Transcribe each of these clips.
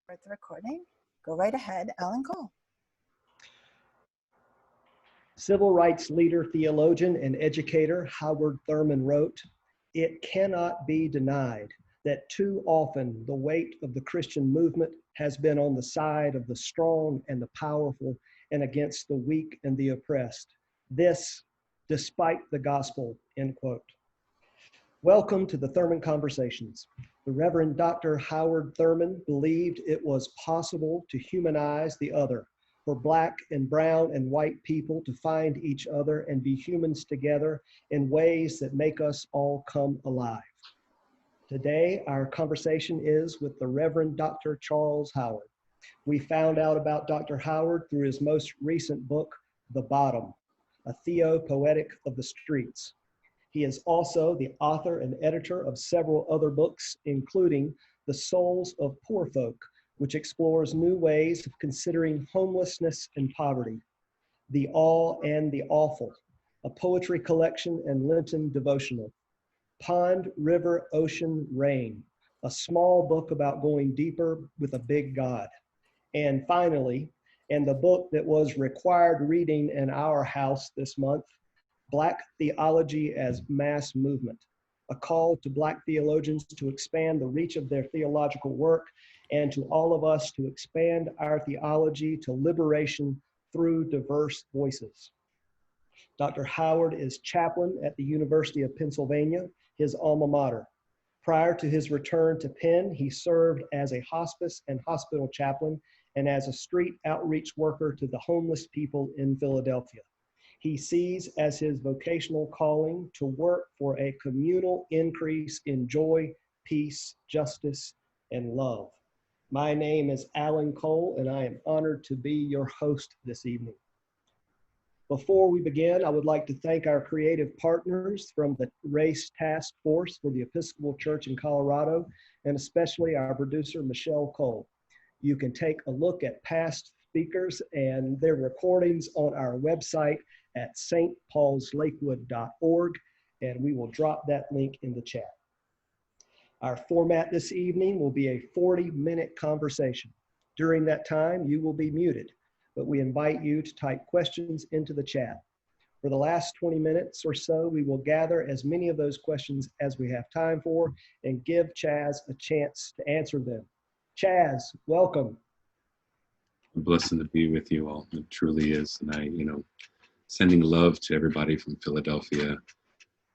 Start the recording. Go right ahead, Alan Cole. Civil rights leader, theologian, and educator Howard Thurman wrote, "It cannot be denied that too often the weight of the Christian movement has been on the side of the strong and the powerful and against the weak and the oppressed. This, despite the gospel," end quote. Welcome to the Thurman Conversations. The Reverend Dr. Howard Thurman believed it was possible to humanize the other, for Black and brown and white people to find each other and be humans together in ways that make us all come alive. Today, our conversation is with the Reverend Dr. Charles Howard. We found out about Dr. Howard through his most recent book, The Bottom, a theo-poetic of the streets. He is also the author and editor of several other books, including The Souls of Poor Folk, which explores new ways of considering homelessness and poverty, The All and the Awful, a poetry collection and Lenten devotional, Pond, River, Ocean, Rain, a small book about going deeper with a big God, and finally, and the book that was required reading in our house this month, Black Theology as Mass Movement, a call to Black theologians to expand the reach of their theological work and to all of us to expand our theology to liberation through diverse voices. Dr. Howard is chaplain at the University of Pennsylvania, his alma mater. Prior to his return to Penn, he served as a hospice and hospital chaplain and as a street outreach worker to the homeless people in Philadelphia. He sees as his vocational calling to work for a communal increase in joy, peace, justice, and love. My name is Alan Cole, and I am honored to be your host this evening. Before we begin, I would like to thank our creative partners from the Race Task Force for the Episcopal Church in Colorado, and especially our producer, Michelle Cole. You can take a look at past speakers and their recordings on our website at stpaulslakewood.org, and we will drop that link in the chat. Our format this evening will be a 40-minute conversation. During that time, you will be muted, but we invite you to type questions into the chat. For the last 20 minutes or so, we will gather as many of those questions as we have time for and give Chaz a chance to answer them. Chaz, welcome. A blessing to be with you all. It truly is. And sending love to everybody from Philadelphia,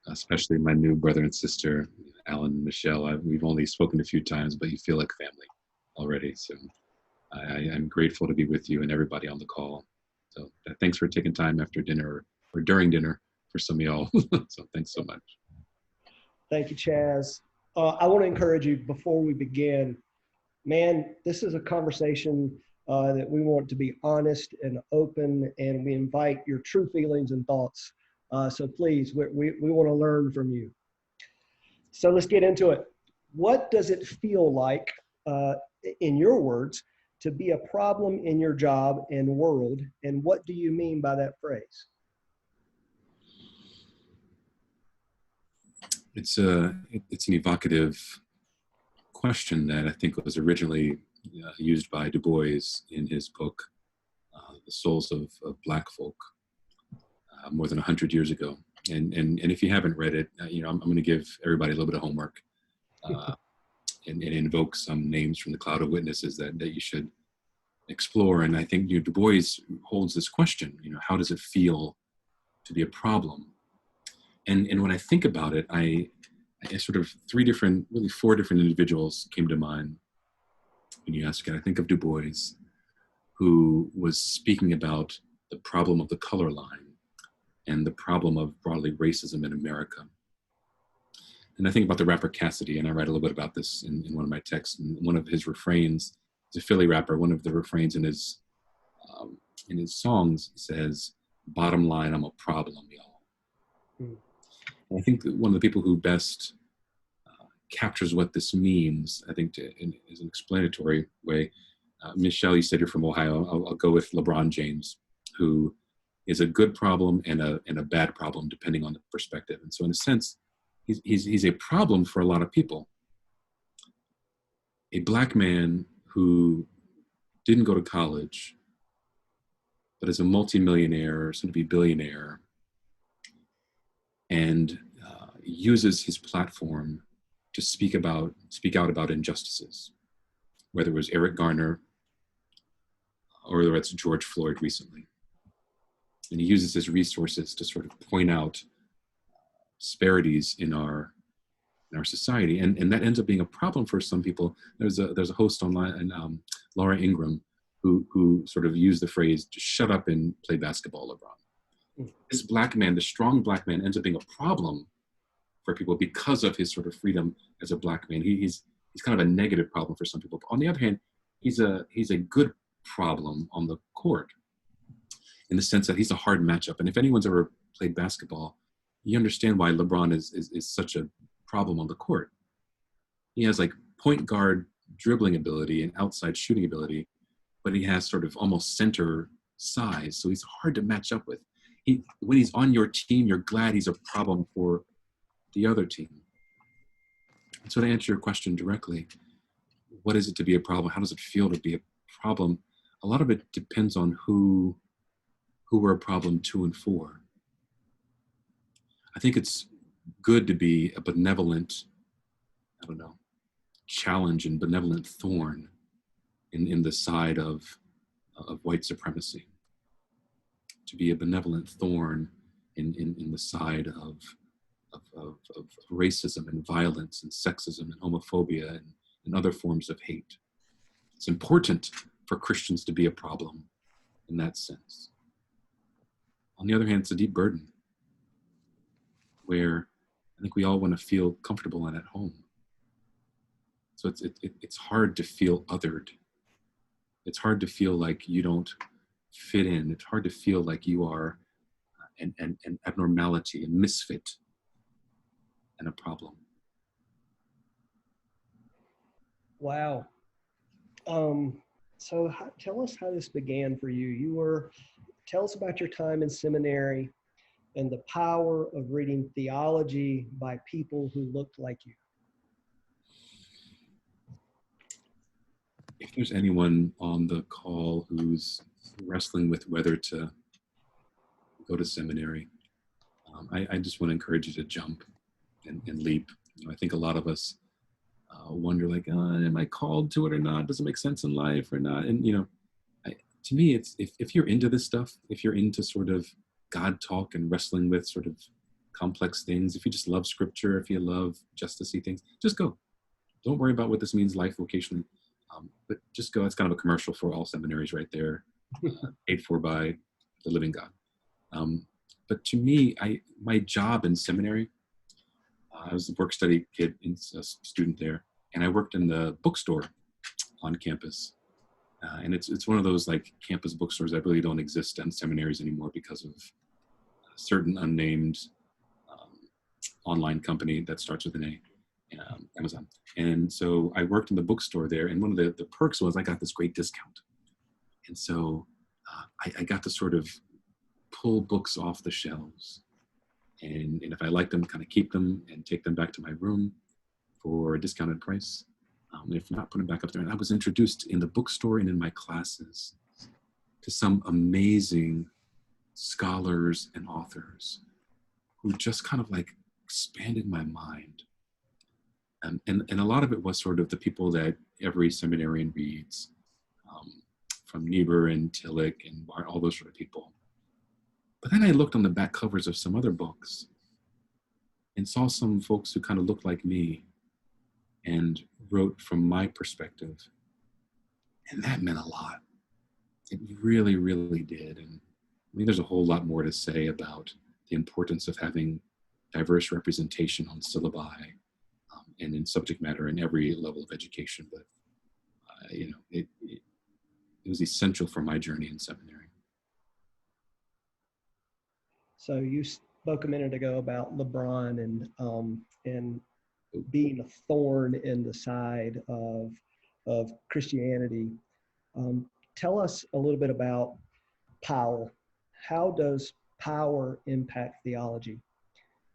especially my new brother and sister, Alan and Michelle. We've only spoken a few times, but you feel like family already. So I'm grateful to be with you and everybody on the call. So thanks for taking time after dinner or during dinner for some of y'all. So thanks so much. Thank you, Chaz. I want to encourage you before we begin, man, this is a conversation that we want to be honest and open, and we invite your true feelings and thoughts. So please, we want to learn from you. So let's get into it. What does it feel like, in your words, to be a problem in your job and world, and what do you mean by that phrase? It's an evocative question that I think was originally used by Du Bois in his book, The Souls of Black Folk, more than 100 years ago. And if you haven't read it, I'm going to give everybody a little bit of homework and invoke some names from the cloud of witnesses that you should explore. And I think Du Bois holds this question, how does it feel to be a problem? And when I think about it, I sort of four different individuals came to mind when you ask it. I think of Du Bois, who was speaking about the problem of the color line and the problem of broadly racism in America. And I think about the rapper Cassidy, and I write a little bit about this in one of my texts. And one of his refrains, he's a Philly rapper, one of the refrains in his songs says, "Bottom line, I'm a problem, y'all." And I think that one of the people who best captures what this means, I think, in an explanatory way. Michelle, you said you're from Ohio. I'll go with LeBron James, who is a good problem and a bad problem, depending on the perspective. And so in a sense, he's a problem for a lot of people. A Black man who didn't go to college, but is a multimillionaire, soon to be billionaire, and uses his platform to speak out about injustices, whether it was Eric Garner or whether it's George Floyd recently. And he uses his resources to sort of point out disparities in our society, and that ends up being a problem for some people. There's a host online, and Laura Ingraham, who sort of used the phrase "just shut up and play basketball, LeBron." This black man, the strong black man, ends up being a problem for people because of his sort of freedom as a black man. He's kind of a negative problem for some people. But on the other hand, he's a good problem on the court, in the sense that he's a hard matchup. And if anyone's ever played basketball, you understand why LeBron is such a problem on the court. He has like point guard dribbling ability and outside shooting ability, but he has sort of almost center size, so he's hard to match up with. When he's on your team, you're glad he's a problem for the other team. So to answer your question directly, what is it to be a problem? How does it feel to be a problem? A lot of it depends on who we're a problem to and for. I think it's good to be a benevolent, challenge and benevolent thorn in the side of white supremacy. To be a benevolent thorn in the side of racism and violence and sexism and homophobia and other forms of hate. It's important for Christians to be a problem in that sense. On the other hand, it's a deep burden where I think we all want to feel comfortable and at home. So it's hard to feel othered. It's hard to feel like you don't fit in. It's hard to feel like you are an abnormality, a misfit, and a problem. Wow. So tell us how this began for you. Tell us about your time in seminary and the power of reading theology by people who looked like you. If there's anyone on the call who's wrestling with whether to go to seminary, I just want to encourage you to jump and leap. I think a lot of us wonder, like, am I called to it or not? Does it make sense in life or not? And, to me, it's if you're into this stuff, if you're into sort of God talk and wrestling with sort of complex things, if you just love scripture, if you love justice-y things, just go. Don't worry about what this means life vocationally, but just go. It's kind of a commercial for all seminaries right there, paid for by the living God. But to me, my job in seminary, I was a work study kid, a student there, and I worked in the bookstore on campus. And it's one of those like campus bookstores that really don't exist in seminaries anymore because of a certain unnamed online company that starts with an A, Amazon. And so I worked in the bookstore there, and one of the perks was I got this great discount. And so I got to sort of pull books off the shelves. And if I liked them, kind of keep them and take them back to my room for a discounted price. If not, put them back up there. And I was introduced in the bookstore and in my classes to some amazing scholars and authors who just kind of like expanded my mind. And a lot of it was sort of the people that every seminarian reads, from Niebuhr and Tillich and all those sort of people. But then I looked on the back covers of some other books and saw some folks who kind of looked like me and wrote from my perspective. And that meant a lot. It really, really did. And I mean, there's a whole lot more to say about the importance of having diverse representation on syllabi and in subject matter in every level of education. But, it was essential for my journey in seminary. So you spoke a minute ago about LeBron and being a thorn in the side of Christianity. Tell us a little bit about power. How does power impact theology?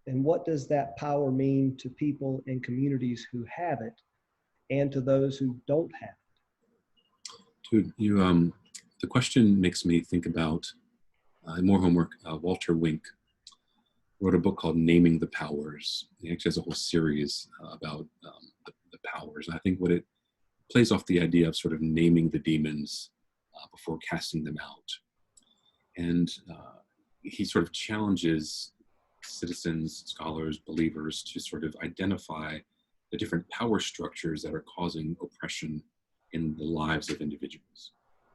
And what does that power mean to people in communities who have it and to those who don't have it? Dude, the question makes me think about more homework. Walter Wink wrote a book called Naming the Powers. He actually has a whole series about the powers. And I think what it plays off the idea of sort of naming the demons before casting them out. And he sort of challenges citizens, scholars, believers to sort of identify the different power structures that are causing oppression in the lives of individuals.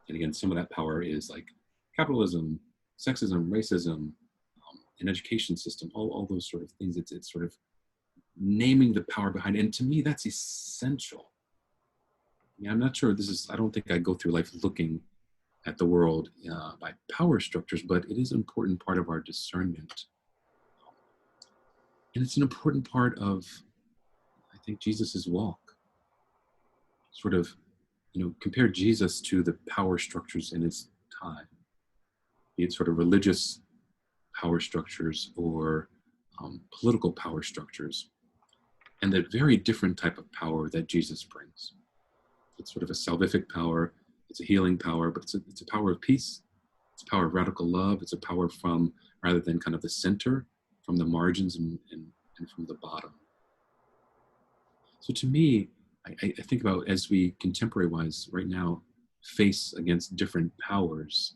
And again, some of that power is like capitalism, sexism, racism, an education system, all those sort of things. It's sort of naming the power behind it. And to me, that's essential. I mean, I'm not sure I don't think I go through life looking at the world by power structures, but it is an important part of our discernment. And it's an important part of, I think, Jesus's walk. Sort of, compare Jesus to the power structures in his time, be it sort of religious power structures or political power structures, and that very different type of power that Jesus brings. It's sort of a salvific power, it's a healing power, but it's a power of peace, it's a power of radical love, it's a power from, rather than kind of the center, from the margins and from the bottom. So to me, I think about, as we contemporary-wise right now face against different powers,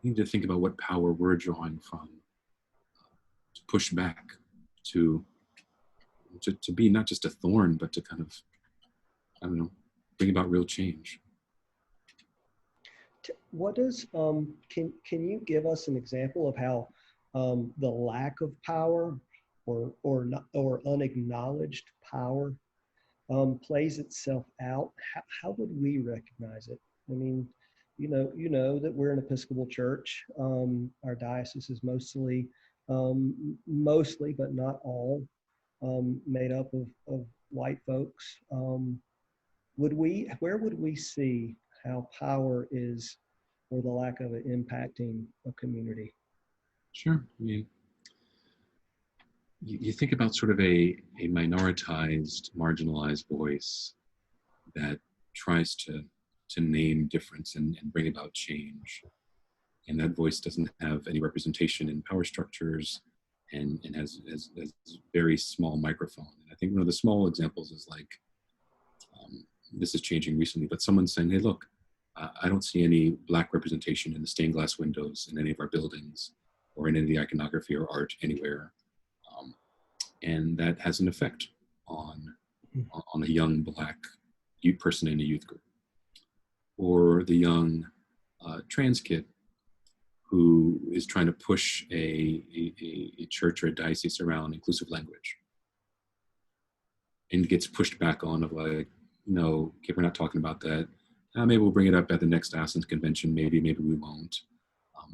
we need to think about what power we're drawing from to push back, to be not just a thorn, but to kind of, bring about real change. What does, can you give us an example of how the lack of power or unacknowledged power plays itself out? How would we recognize it? I mean, you know that we're an Episcopal church. Our diocese is mostly, but not all, made up of white folks. Where would we see how power is, or the lack of it, impacting a community? Sure. I mean, you think about sort of a minoritized, marginalized voice that tries to name difference and bring about change. And that voice doesn't have any representation in power structures and has very small microphone. And I think one of the small examples is like, this is changing recently, but someone's saying, hey, look, I don't see any Black representation in the stained glass windows in any of our buildings or in any of the iconography or art anywhere. And that has an effect on a young Black youth person in a youth group. Or the young trans kid who is trying to push a church or a diocese around inclusive language and gets pushed back on of like, no, okay, we're not talking about that. Maybe we'll bring it up at the next Athens convention. Maybe we won't.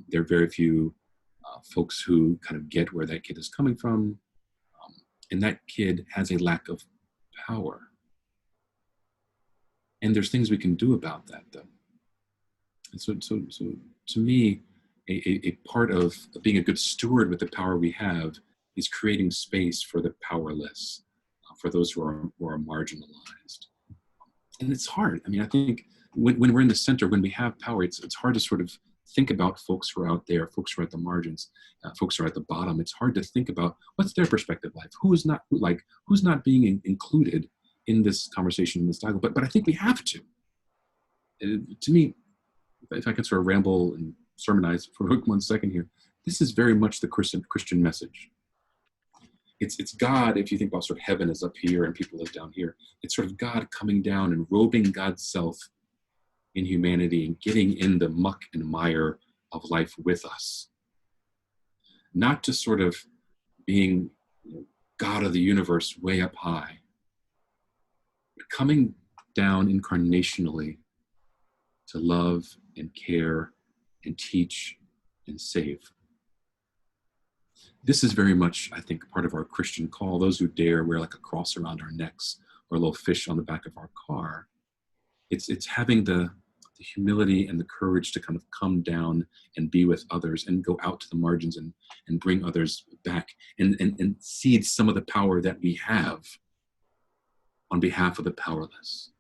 There are very few folks who kind of get where that kid is coming from. And that kid has a lack of power. And there's things we can do about that, though. And so to me, a part of being a good steward with the power we have is creating space for the powerless, for those who are marginalized. And it's hard. I mean, I think when we're in the center, when we have power, it's hard to sort of think about folks who are out there, folks who are at the margins, folks who are at the bottom. It's hard to think about what's their perspective like, who's not being included in this conversation, in this dialogue. But I think we have to. To me, if I could sort of ramble and sermonize for 1 second here, this is very much the Christian message. It's God, if you think about sort of heaven is up here and people live down here, it's sort of God coming down and robing God's self in humanity and getting in the muck and mire of life with us. Not just sort of being God of the universe way up high, but coming down incarnationally to love and care and teach and save. This is very much, I think, part of our Christian call. Those who dare wear like a cross around our necks or a little fish on the back of our car. It's having the humility and the courage to kind of come down and be with others and go out to the margins and bring others back and cede some of the power that we have on behalf of the powerless.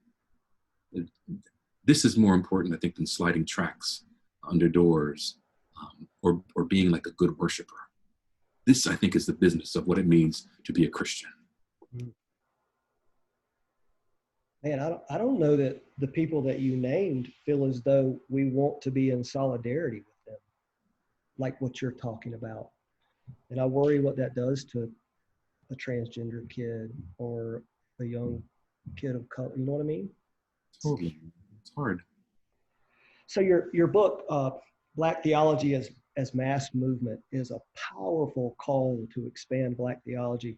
This is more important, I think, than sliding tracks under doors, or being like a good worshiper. This, I think, is the business of what it means to be a Christian. Man, I don't know that the people that you named feel as though we want to be in solidarity with them, like what you're talking about. And I worry what that does to a transgender kid or a young kid of color. You know what I mean? Totally. It's hard. So your book, Black Theology as Mass Movement, is a powerful call to expand Black theology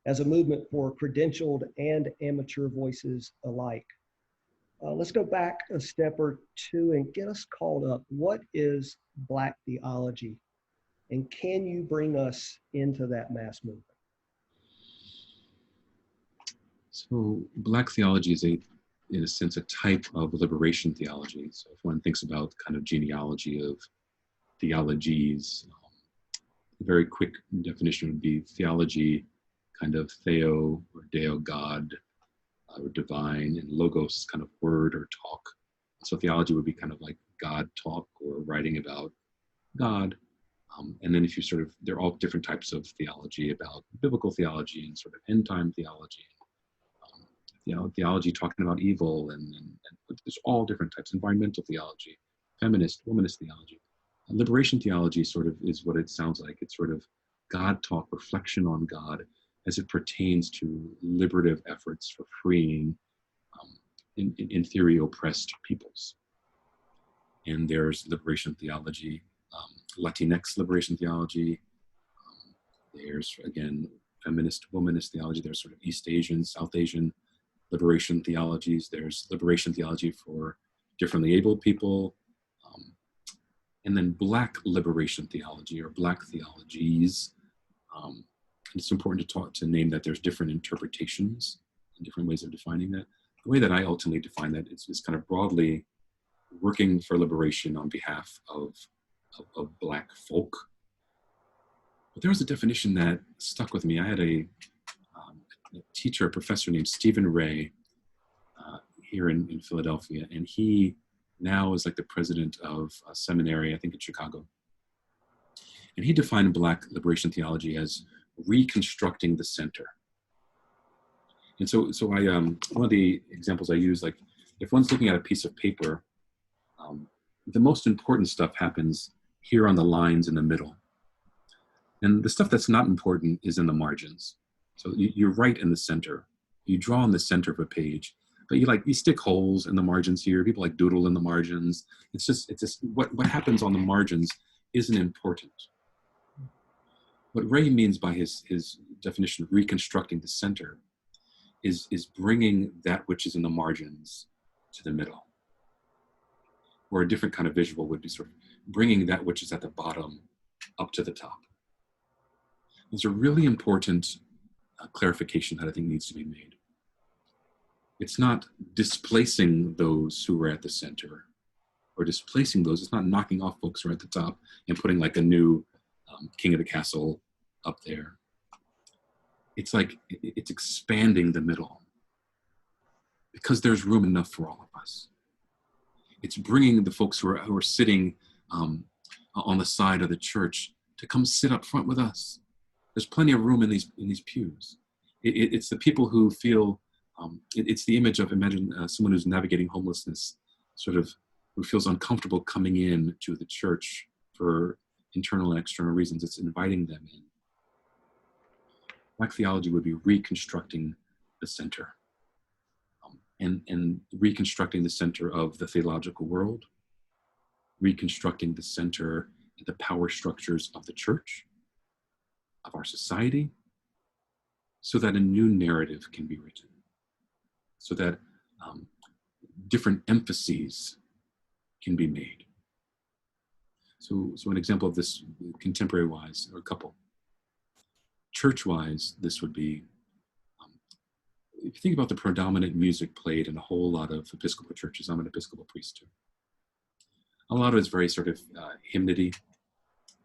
as a movement for credentialed and amateur voices alike. Let's go back a step or two and get us caught up. What is Black theology? And can you bring us into that mass movement? So Black theology is in a sense, a type of liberation theology. So if one thinks about kind of genealogy of theologies, a very quick definition would be theology, kind of theo or deo, God, or divine, and logos, kind of word or talk. So theology would be kind of like God talk or writing about God. And then if you sort of, they're all different types of theology, about biblical theology and sort of end time theology. Theology talking about evil, and there's all different types. Environmental theology, feminist, womanist theology. Liberation theology sort of is what it sounds like. It's sort of God talk, reflection on God as it pertains to liberative efforts for freeing, in theory, oppressed peoples. And there's liberation theology, Latinx liberation theology. There's, again, feminist, womanist theology. There's sort of East Asian, South Asian liberation theologies. There's liberation theology for differently abled people. And then Black liberation theology, or Black theologies. It's important to name that there's different interpretations and different ways of defining that. The way that I ultimately define that is kind of broadly working for liberation on behalf of Black folk. But there was a definition that stuck with me. I had a teacher, a professor named Stephen Ray here in Philadelphia, and he now is like the president of a seminary, I think in Chicago. And he defined Black liberation theology as reconstructing the center. And so I one of the examples I use, like if one's looking at a piece of paper, the most important stuff happens here on the lines in the middle. And the stuff that's not important is in the margins. So you're right in the center. You draw in the center of a page, but you stick holes in the margins here. People like doodle in the margins. It's just what happens on the margins isn't important. What Ray means by his definition of reconstructing the center is bringing that which is in the margins to the middle. Or a different kind of visual would be sort of bringing that which is at the bottom up to the top. There's a really important clarification that I think needs to be made. It's not displacing those who are at the center, or displacing those. It's not knocking off folks who are at the top and putting like a new king of the castle up there. It's like it's expanding the middle, because there's room enough for all of us. It's bringing the folks who are sitting on the side of the church to come sit up front with us. There's plenty of room in these pews. It's the people who feel, it's the image of, imagine someone who's navigating homelessness, sort of who feels uncomfortable coming in to the church for internal and external reasons. It's inviting them in. Black theology would be reconstructing the center, and reconstructing the center of the theological world, reconstructing the center, the power structures of the church, of our society, so that a new narrative can be written, so that different emphases can be made. So an example of this, contemporary-wise, or a couple. Church-wise, this would be, if you think about the predominant music played in a whole lot of Episcopal churches, I'm an Episcopal priest too. A lot of it's very sort of hymnody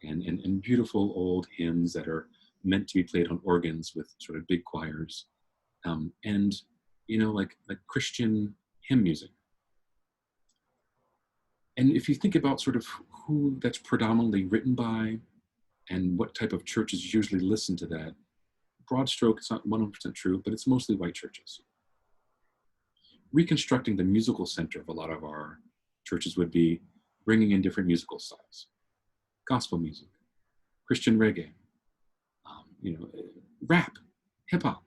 and beautiful old hymns that are meant to be played on organs with sort of big choirs, and like Christian hymn music. And if you think about sort of who that's predominantly written by and what type of churches usually listen to that, broad stroke, it's not 100% true, but it's mostly white churches. Reconstructing the musical center of a lot of our churches would be bringing in different musical styles, gospel music, Christian reggae, rap, hip hop,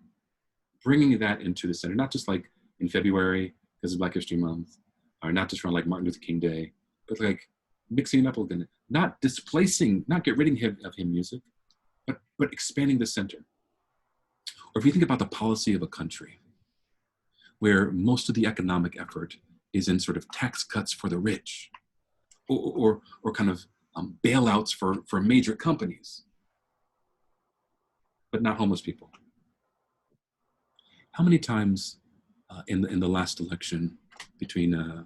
bringing that into the center, not just like in February because of Black History Month, or not just around like Martin Luther King Day, but like mixing it up again, not displacing, not get rid of him music, but expanding the center. Or if you think about the policy of a country, where most of the economic effort is in sort of tax cuts for the rich, or kind of bailouts for major companies, but not homeless people. How many times in the last election between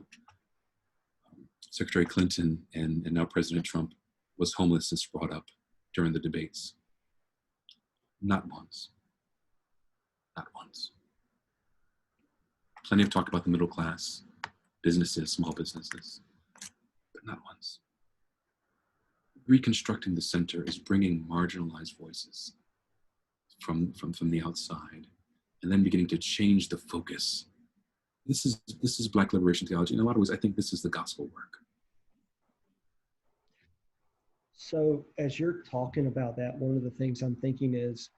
Secretary Clinton and now President Trump was homelessness brought up during the debates? Not once. Not once. Plenty of talk about the middle class, businesses, small businesses, but not once. Reconstructing the center is bringing marginalized voices from the outside, and then beginning to change the focus. This is Black liberation theology. In a lot of ways, I think this is the gospel work. So as you're talking about that, one of the things I'm thinking is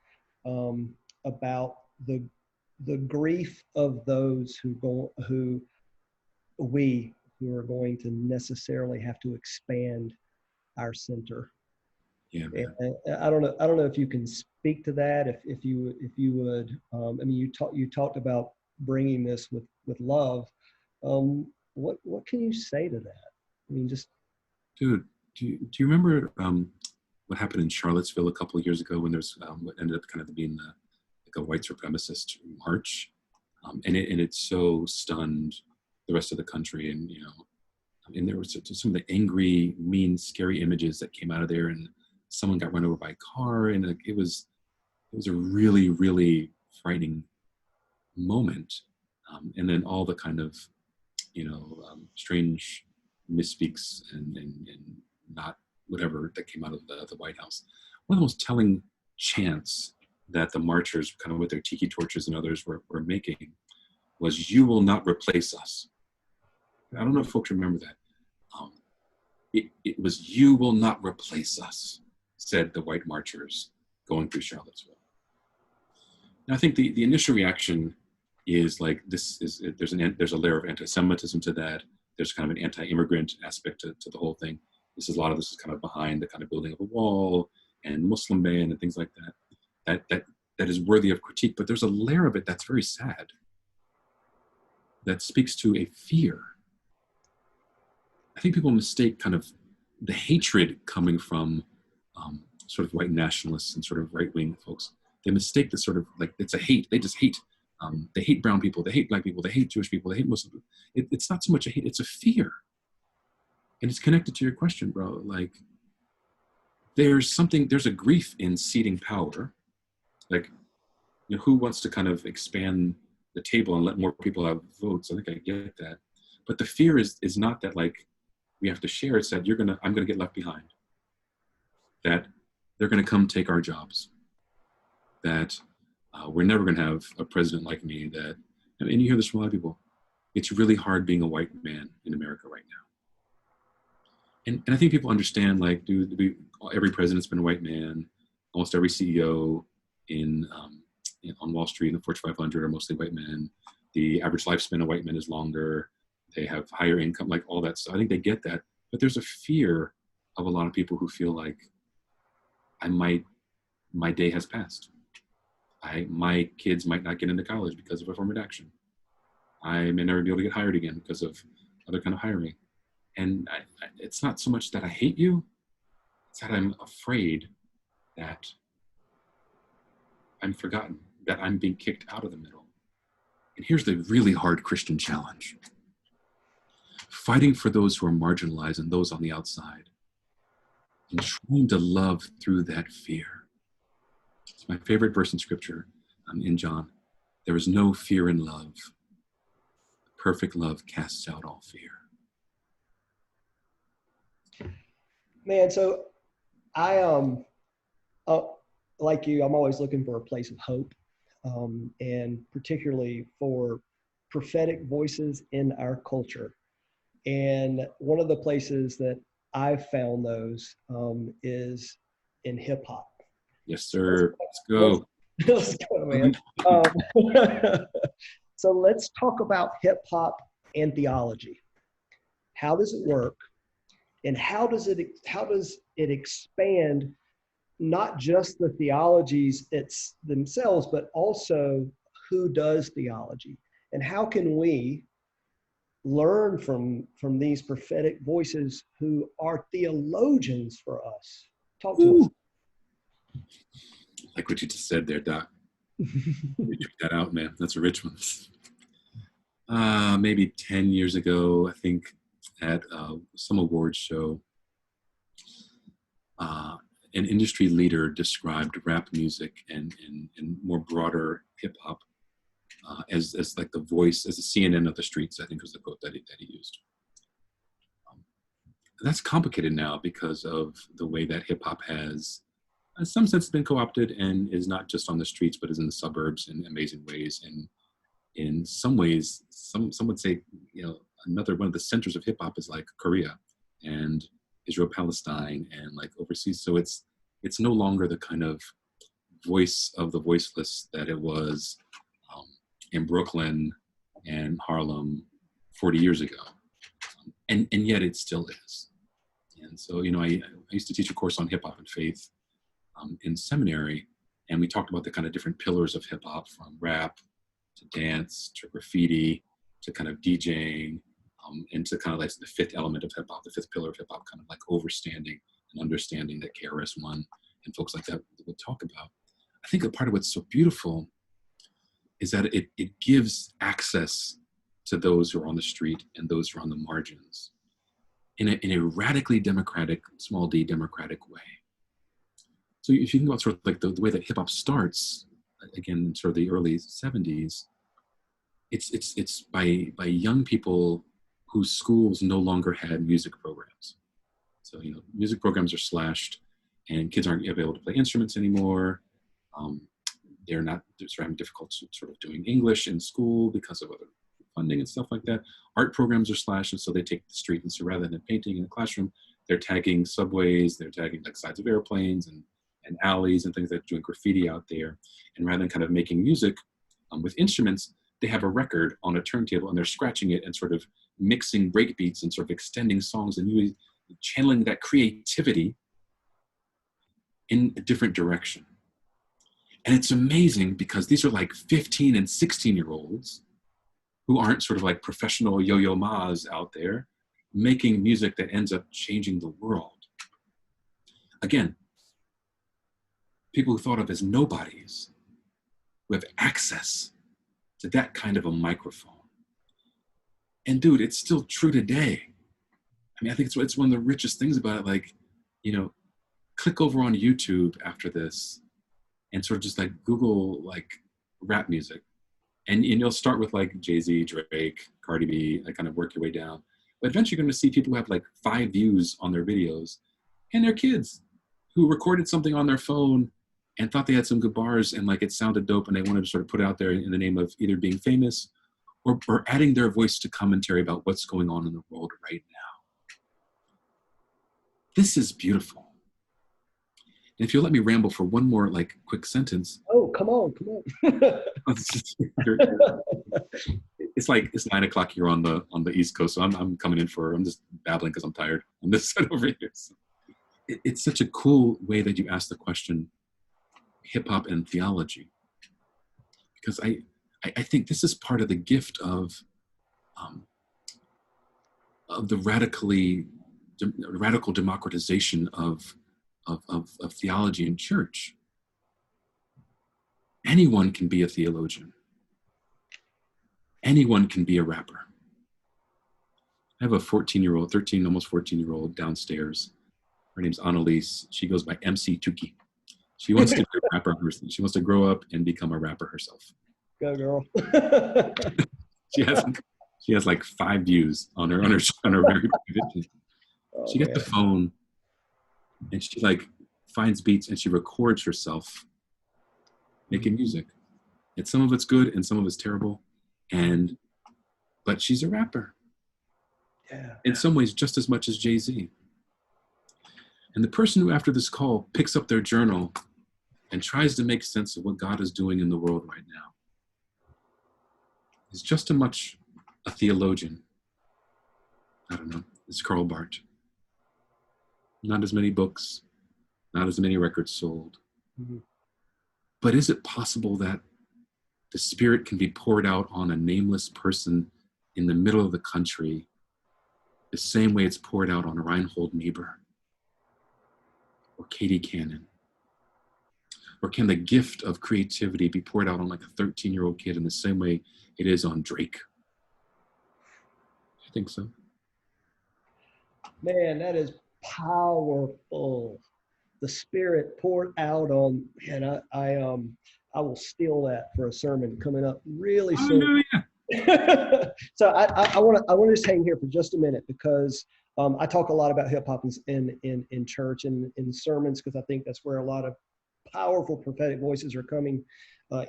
about the grief of those who are going to necessarily have to expand our center. Yeah, man. And I don't know if you can speak to that. If you would, I mean, you talked about bringing this with love. What can you say to that? I mean, just dude, do you remember what happened in Charlottesville a couple of years ago when there's what ended up kind of being like a white supremacist march, and it so stunned the rest of the country, and there was some of the angry, mean, scary images that came out of there, and someone got run over by a car, and it was a really, really frightening moment, and then all the kind of strange misspeaks and not whatever that came out of the White House. One of the most telling chants that the marchers, kind of with their tiki torches and others were making, was "You will not replace us." I don't know if folks remember that. It was "You will not replace us," said the white marchers going through Charlottesville. Now, I think the initial reaction is like there's a layer of anti-Semitism to that. There's kind of an anti-immigrant aspect to the whole thing. A lot of this is kind of behind the kind of building of a wall and Muslim ban and things like that. That is worthy of critique, but there's a layer of it that's very sad. That speaks to a fear. I think people mistake kind of the hatred coming from sort of white nationalists and sort of right-wing folks. They mistake this sort of like it's a hate. They just hate. They hate brown people. They hate black people. They hate Jewish people. They hate Muslim people. It's not so much a hate. It's a fear. And it's connected to your question, bro. Like, there's a grief in ceding power. Like, who wants to kind of expand the table and let more people have votes? I think I get that. But the fear is not that like we have to share. It's that I'm gonna get left behind. That they're gonna come take our jobs. That we're never gonna have a president like me. That, and you hear this from a lot of people. It's really hard being a white man in America right now. And I think people understand, like, every president's been a white man. Almost every CEO on Wall Street in the Fortune 500 are mostly white men. The average lifespan of white men is longer. They have higher income, like all that stuff. I think they get that. But there's a fear of a lot of people who feel like my day has passed. My kids might not get into college because of affirmative action. I may never be able to get hired again because of other kind of hiring. And it's not so much that I hate you, it's that I'm afraid that I'm forgotten, that I'm being kicked out of the middle. And here's the really hard Christian challenge. Fighting for those who are marginalized and those on the outside, and trying to love through that fear. It's my favorite verse in scripture in John. There is no fear in love. Perfect love casts out all fear. Man, so I uh, like you, I'm always looking for a place of hope, and particularly for prophetic voices in our culture. And one of the places that I've found those is in hip hop. Yes, sir. Let's Let's, go. let's go, man. Um, so let's talk about hip hop and theology. How does it work, and how does it expand not just the theologies themselves, but also who does theology, and how can we learn from these prophetic voices who are theologians for us? Talk to us. Like what you just said there, Doc. You took that out, man. That's a rich one. Maybe 10 years ago, I think, at some awards show, an industry leader described rap music and more broader hip hop as like the voice, as the CNN of the streets, I think was the quote that he used. That's complicated now because of the way that hip hop has, in some sense, been co-opted and is not just on the streets, but is in the suburbs in amazing ways. And in some ways, some would say, another one of the centers of hip hop is like Korea and Israel, Palestine, and like overseas. So it's no longer the kind of voice of the voiceless that it was in Brooklyn and Harlem 40 years ago. And yet it still is. And so, I used to teach a course on hip hop and faith in seminary, and we talked about the kind of different pillars of hip hop, from rap to dance to graffiti to kind of DJing, and to kind of like the fifth element of hip hop, the fifth pillar of hip hop, kind of like overstanding and understanding that KRS-One and folks like that would talk about. I think a part of what's so beautiful is that it gives access to those who are on the street and those who are on the margins in a radically democratic, small d democratic way. So if you think about sort of like the way that hip hop starts, again, sort of the early 70s, it's by young people whose schools no longer had music programs. So, music programs are slashed and kids aren't able to play instruments anymore. They're having difficulty sort of doing English in school because of other funding and stuff like that. Art programs are slashed, and so they take the street, and so rather than painting in the classroom, they're tagging subways, they're tagging like sides of airplanes and alleys and things, like doing graffiti out there. And rather than kind of making music with instruments, they have a record on a turntable and they're scratching it and sort of mixing breakbeats and sort of extending songs and really channeling that creativity in a different direction. And it's amazing because these are like 15 and 16-year-olds who aren't sort of like professional yo-yo ma's out there making music that ends up changing the world. Again, people who thought of as nobodies, who have access to that kind of a microphone. And dude, it's still true today. I mean, I think it's one of the richest things about it. Like, click over on YouTube after this and sort of just like Google like rap music. And you'll start with like Jay-Z, Drake, Cardi B, like kind of work your way down. But eventually you're going to see people who have like 5 views on their videos, and they're kids who recorded something on their phone and thought they had some good bars and like it sounded dope, and they wanted to sort of put it out there in the name of either being famous or adding their voice to commentary about what's going on in the world right now. This is beautiful. And if you'll let me ramble for one more like quick sentence. Oh, come on. It's 9:00 here on the East Coast, so I'm coming in I'm just babbling because I'm tired on this side over here. So it's such a cool way that you ask the question, hip hop and theology, because I think this is part of the gift of the radical democratization of theology in church. Anyone can be a theologian. Anyone can be a rapper. I have a 13, almost 14-year-old downstairs. Her name's Annalise. She goes by MC Tuki. She wants to be a rapper herself. She wants to grow up and become a rapper herself. Go girl. She has like 5 views on her very video. She got the phone And she like finds beats and she records herself making music. And some of it's good and some of it's terrible. But she's a rapper. Yeah. In some ways, just as much as Jay-Z. And the person who, after this call, picks up their journal and tries to make sense of what God is doing in the world right now is just as much a theologian. I don't know, it's Karl Barth. Not as many books, not as many records sold. Mm-hmm. But is it possible that the Spirit can be poured out on a nameless person in the middle of the country the same way it's poured out on Reinhold Niebuhr or Katie Cannon? Or can the gift of creativity be poured out on like a 13-year-old kid in the same way it is on Drake? I think so. Man, that is powerful. The Spirit poured out on, and I will steal that for a sermon coming up really soon. So I want to just hang here for just a minute because I talk a lot about hip hop in church and in sermons because I think that's where a lot of powerful prophetic voices are coming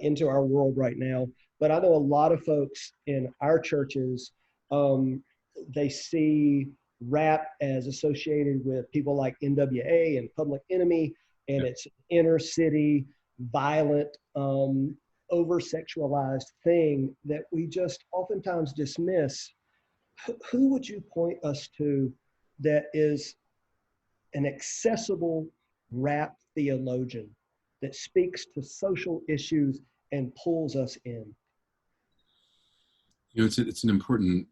into our world right now. But I know a lot of folks in our churches, they see rap as associated with people like NWA and Public Enemy, and it's inner city, violent, over-sexualized thing that we just oftentimes dismiss. Who would you point us to that is an accessible rap theologian that speaks to social issues and pulls us in? You know, it's an important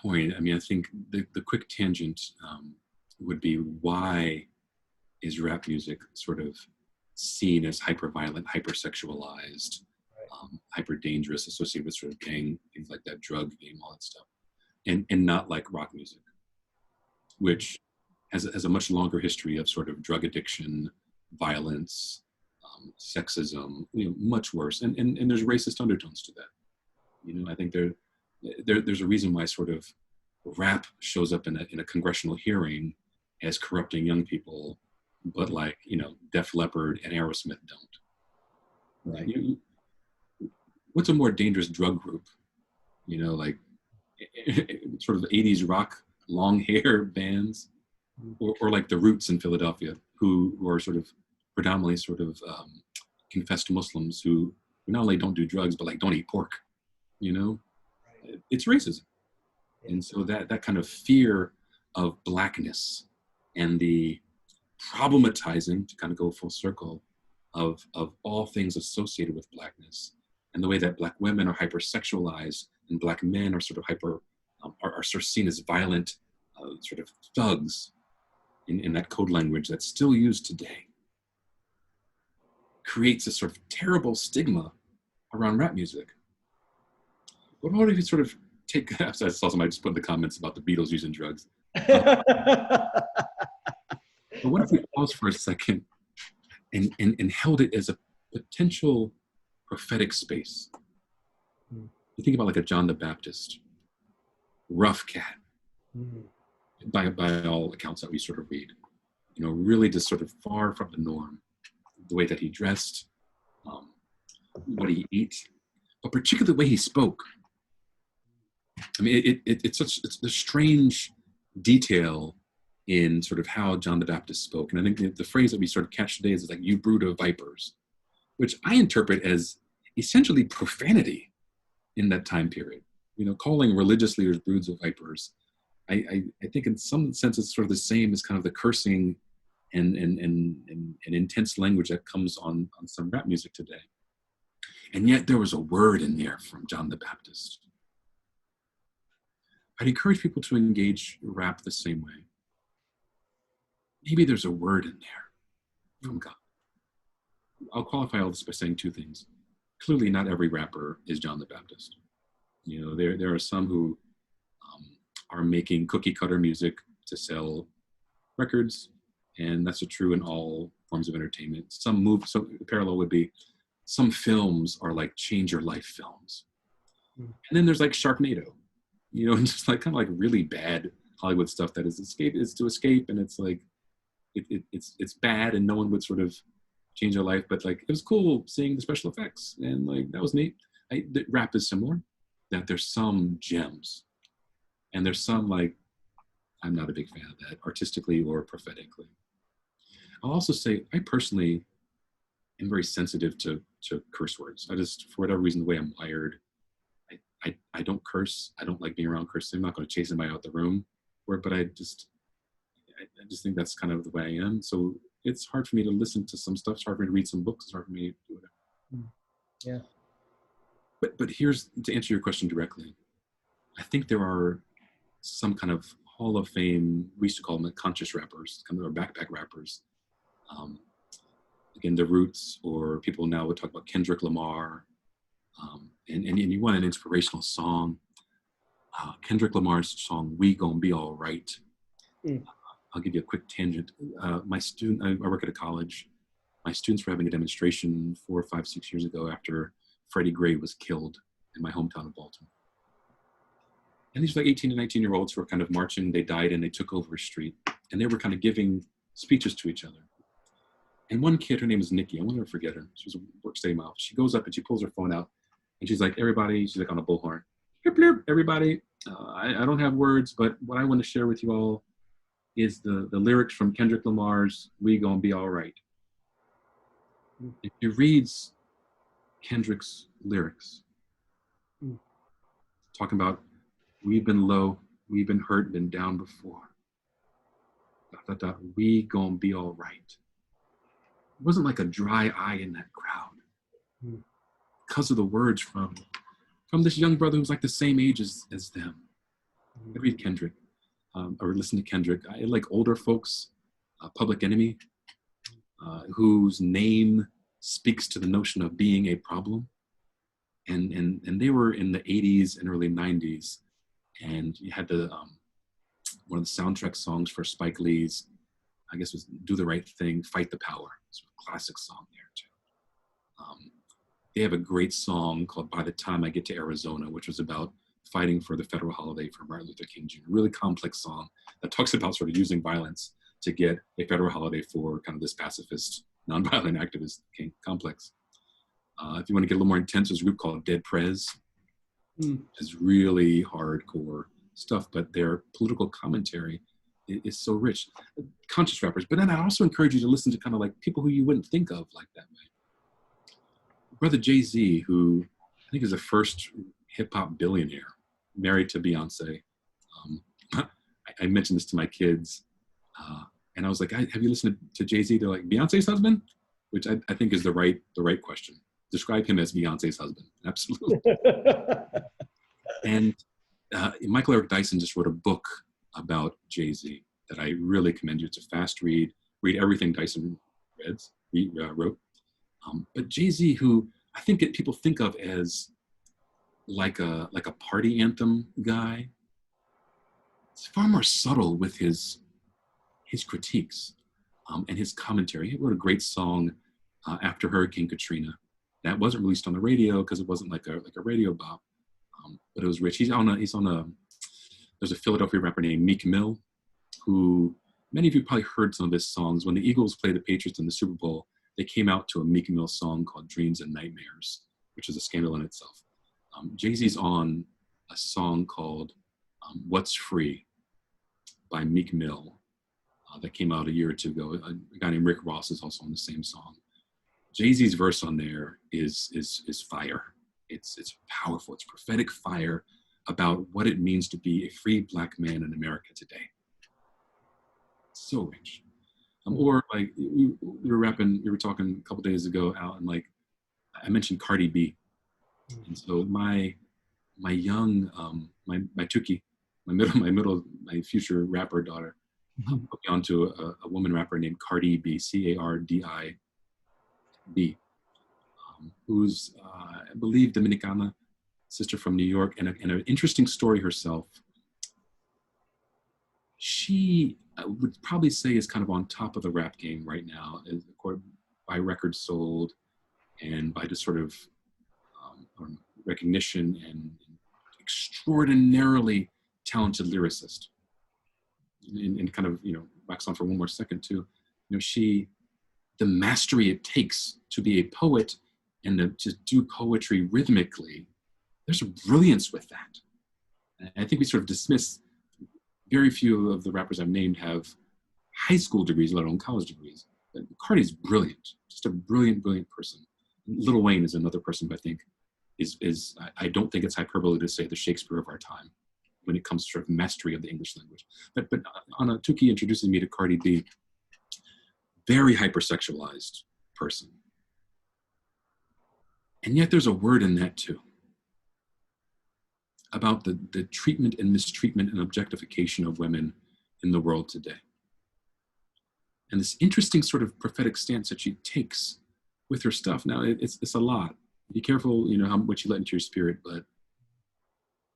point. I mean, I think the quick tangent would be, why is rap music sort of seen as hyper-violent, hyper-sexualized, hyper dangerous, associated with sort of gang, things like that, drug game, all that stuff, and not like rock music, which has a much longer history of sort of drug addiction, violence, sexism, you know, much worse, and there's racist undertones to that. You know, I think there's a reason why sort of rap shows up in a congressional hearing as corrupting young people, but like, you know, Def Leppard and Aerosmith don't. Right? What's a more dangerous drug group? You know, like sort of 80s rock, long hair bands, or like the Roots in Philadelphia, who are sort of predominantly sort of confessed Muslims who not only don't do drugs, but like don't eat pork. You know, it's racism. And so that kind of fear of blackness and the problematizing, to kind of go full circle, of all things associated with blackness, and the way that black women are hypersexualized and black men are sort of are sort of seen as violent sort of thugs in that code language that's still used today, creates a sort of terrible stigma around rap music. What about if you sort of take, I saw somebody just put in the comments about the Beatles using drugs. But what if we pause for a second and held it as a potential prophetic space? You think about like a John the Baptist, rough cat, by all accounts that we sort of read, you know, really just sort of far from the norm, the way that he dressed, what he ate, but particularly the way he spoke. I mean, it's a strange detail in sort of how John the Baptist spoke. And I think the phrase that we sort of catch today is like, "you brood of vipers," which I interpret as essentially profanity in that time period. You know, calling religious leaders broods of vipers, I think in some sense it's sort of the same as kind of the cursing and intense language that comes on some rap music today. And yet there was a word in there from John the Baptist. I'd encourage people to engage rap the same way. Maybe there's a word in there from God. I'll qualify all this by saying two things. Clearly, not every rapper is John the Baptist. You know, there are some who are making cookie cutter music to sell records, and that's true in all forms of entertainment. So the parallel would be, some films are like change your life films. And then there's like Sharknado, you know, and just like kind of like really bad Hollywood stuff that is to escape, and it's like, it's bad and no one would sort of change their life, but like it was cool seeing the special effects and like that was neat. The rap is similar, that there's some gems and there's some like I'm not a big fan of that artistically or prophetically. I'll also say I personally am very sensitive to curse words. I just, for whatever reason, the way I'm wired, I don't curse. I don't like being around cursing. I'm not going to chase anybody out the room, but I just think that's kind of the way I am. So it's hard for me to listen to some stuff. It's hard for me to read some books. It's hard for me to do whatever. Yeah. But here's, to answer your question directly, I think there are some kind of Hall of Fame, we used to call them conscious rappers, kind of backpack rappers. Again, the Roots, or people now would talk about Kendrick Lamar. And you want an inspirational song. Kendrick Lamar's song, We Gon' Be All Right. I'll give you a quick tangent. I work at a college. My students were having a demonstration 4, 5, 6 years ago after Freddie Gray was killed in my hometown of Baltimore. And these were like 18 and 19-year-olds who were kind of marching. They died and they took over a street. And they were kind of giving speeches to each other. And one kid, her name is Nikki. I will never forget her. She was a work-study mouth. She goes up and she pulls her phone out. And she's like, everybody, she's like on a bullhorn. Blip, blip, everybody, I don't have words, but what I want to share with you all is the lyrics from Kendrick Lamar's We Gon' Be All Right. If you read Kendrick's lyrics, talking about we've been low, we've been hurt, been down before. ... We gon' be all right. It wasn't like a dry eye in that crowd. Because of the words from this young brother who's like the same age as them. I read Kendrick, or listen to Kendrick. I like older folks, Public Enemy, whose name speaks to the notion of being a problem. And they were in the 80s and early 90s. And you had one of the soundtrack songs for Spike Lee's, I guess, was Do the Right Thing, Fight the Power. It's a classic song there too. They have a great song called By the Time I Get to Arizona, which was about fighting for the federal holiday for Martin Luther King Jr. Really complex song that talks about sort of using violence to get a federal holiday for kind of this pacifist, nonviolent activist King complex. If you want to get a little more intense, there's a group called Dead Prez. It's really hardcore stuff, but their political commentary is so rich. Conscious rappers, but then I also encourage you to listen to kind of like people who you wouldn't think of like that way. Brother Jay-Z, who I think is the first hip-hop billionaire, married to Beyonce. I mentioned this to my kids, and I was like, have you listened to Jay-Z? They're like, Beyonce's husband? Which I think is the right question. Describe him as Beyonce's husband. Absolutely. And Michael Eric Dyson just wrote a book about Jay-Z that I really commend you. It's a fast read. Read everything Dyson wrote. But Jay-Z, who I think that people think of as like a party anthem guy, it's far more subtle with his critiques and his commentary. He wrote a great song after Hurricane Katrina that wasn't released on the radio because it wasn't like a radio bop, but it was rich. There's a Philadelphia rapper named Meek Mill, who many of you probably heard some of his songs. When the Eagles played the Patriots in the Super Bowl, they came out to a Meek Mill song called Dreams and Nightmares, which is a scandal in itself. Jay-Z's on a song called What's Free by Meek Mill that came out a year or two ago. A guy named Rick Ross is also on the same song. Jay-Z's verse on there is fire. It's powerful. It's prophetic fire about what it means to be a free Black man in America today. So rich. Or like we were talking a couple days ago out, and like I mentioned Cardi B, and so my young my Tuki, my future rapper daughter, put me onto a woman rapper named Cardi B, Cardib, who's I believe Dominicana, sister from New York, and an interesting story herself. She, I would probably say, is kind of on top of the rap game right now, by records sold and by just sort of recognition, and extraordinarily talented lyricist. And kind of, wax on for one more second too. the mastery it takes to be a poet and to do poetry rhythmically, there's a brilliance with that. And I think we sort of dismiss, very few of the rappers I've named have high school degrees, let alone college degrees. But Cardi's brilliant, just a brilliant, brilliant person. Lil Wayne is another person who I think I don't think it's hyperbole to say the Shakespeare of our time when it comes to sort of mastery of the English language. But Tuki introduces me to Cardi B, very hypersexualized person. And yet there's a word in that too, about the treatment and mistreatment and objectification of women in the world today. And this interesting sort of prophetic stance that she takes with her stuff. Now, it's a lot. Be careful, how much you let into your spirit, but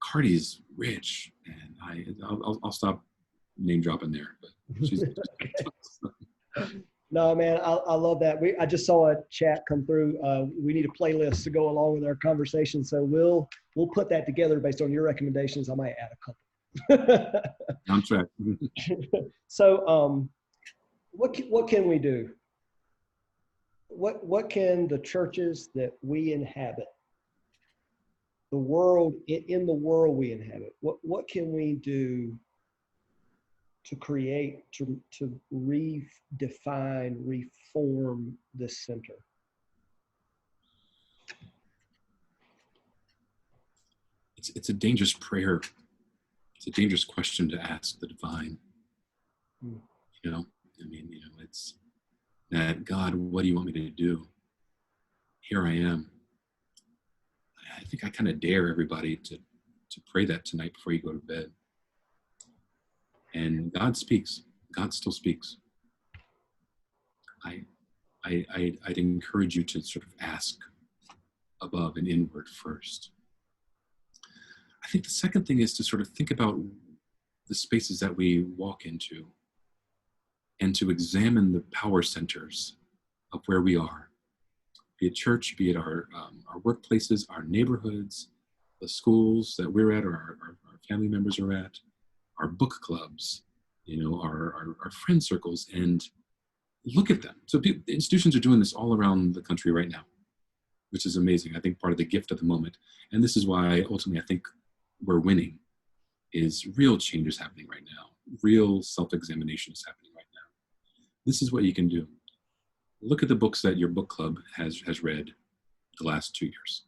Cardi's rich, and I'll stop name dropping there, but she's No, man, I love that. I just saw a chat come through. We need a playlist to go along with our conversation, so we'll put that together based on your recommendations. I might add a couple. On track. So, what can we do? What can the churches that we inhabit, the world in the world we inhabit, what can we do to create, to redefine, reform this center? It's a dangerous prayer. It's a dangerous question to ask the divine. It's that, God, what do you want me to do? Here I am. I think I kind of dare everybody to pray that tonight before you go to bed. And God speaks. God still speaks. I'd encourage you to sort of ask above and inward first. I think the second thing is to sort of think about the spaces that we walk into and to examine the power centers of where we are, be it church, be it our workplaces, our neighborhoods, the schools that we're at or our family members are at, our book clubs, our friend circles, and look at them. So institutions are doing this all around the country right now, which is amazing. I think part of the gift of the moment. And this is why ultimately I think we're winning, is real change is happening right now. Real self-examination is happening right now. This is what you can do. Look at the books that your book club has read the last 2 years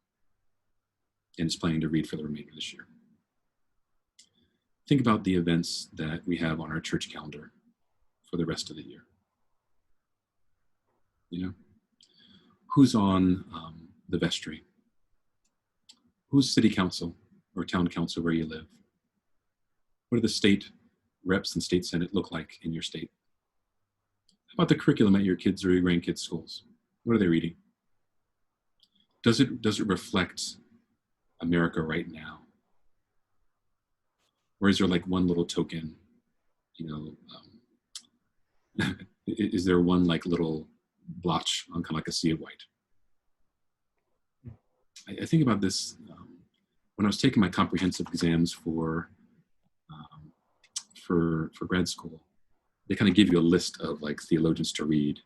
and is planning to read for the remainder of this year. Think about the events that we have on our church calendar for the rest of the year. Who's on the vestry? Who's city council or town council where you live? What do the state reps and state senate look like in your state? How about the curriculum at your kids' or your grandkids' schools? What are they reading? Does it reflect America right now? Or is there like one little token, is there one like little blotch on kind of like a sea of white? I think about this when I was taking my comprehensive exams for grad school. They kind of give you a list of like theologians to read,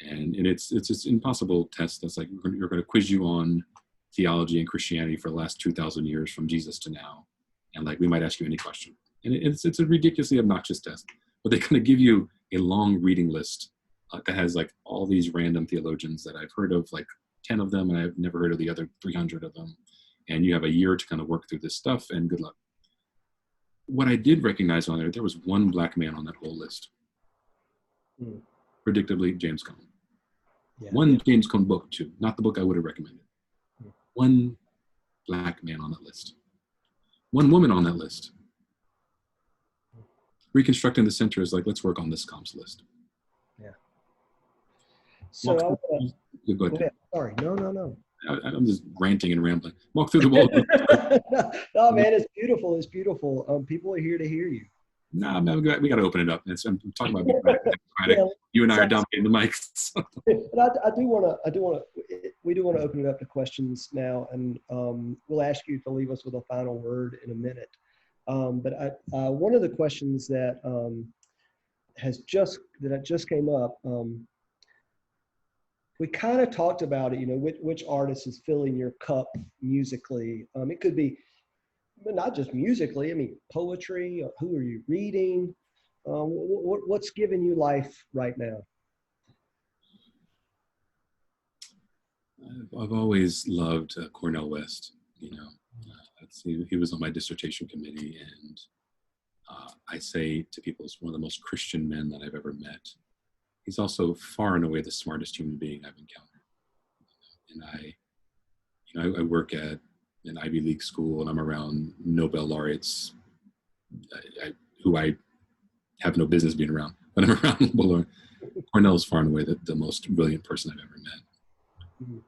and it's this impossible test that's like you're going to quiz you on theology and Christianity for the last 2,000 years from Jesus to now, and like we might ask you any question, and it's a ridiculously obnoxious test, but they kind of give you a long reading list that has like all these random theologians that I've heard of, like 10 of them, and I've never heard of the other 300 of them, and you have a year to kind of work through this stuff, and good luck. What I did recognize on there was one black man on that whole list. Predictably, James Cone. Yeah, one James Cone book too, not the book I would have recommended. One black man on that list. One woman on that list. Reconstructing the Center is like, let's work on this comps list. Yeah. So go ahead. Sorry, no. I'm just ranting and rambling. Walk through the wall. No, man, it's beautiful. It's beautiful. People are here to hear you. No, we got to open it up. I'm talking about democratic. Yeah, you and I are dominating the mics. But we do want to open it up to questions now, and we'll ask you to leave us with a final word in a minute. But one of the questions that that just came up. We kind of talked about it, which artist is filling your cup musically. It could be, but not just musically. I mean, poetry. Who are you reading? What's giving you life right now? I've always loved Cornel West. He was on my dissertation committee, and I say to people, he's one of the most Christian men that I've ever met. He's also far and away the smartest human being I've encountered. And I work at an Ivy League school, and I'm around Nobel laureates who I have no business being around, but I'm around Nobel laureates. Cornel is far and away the most brilliant person I've ever met. Mm-hmm.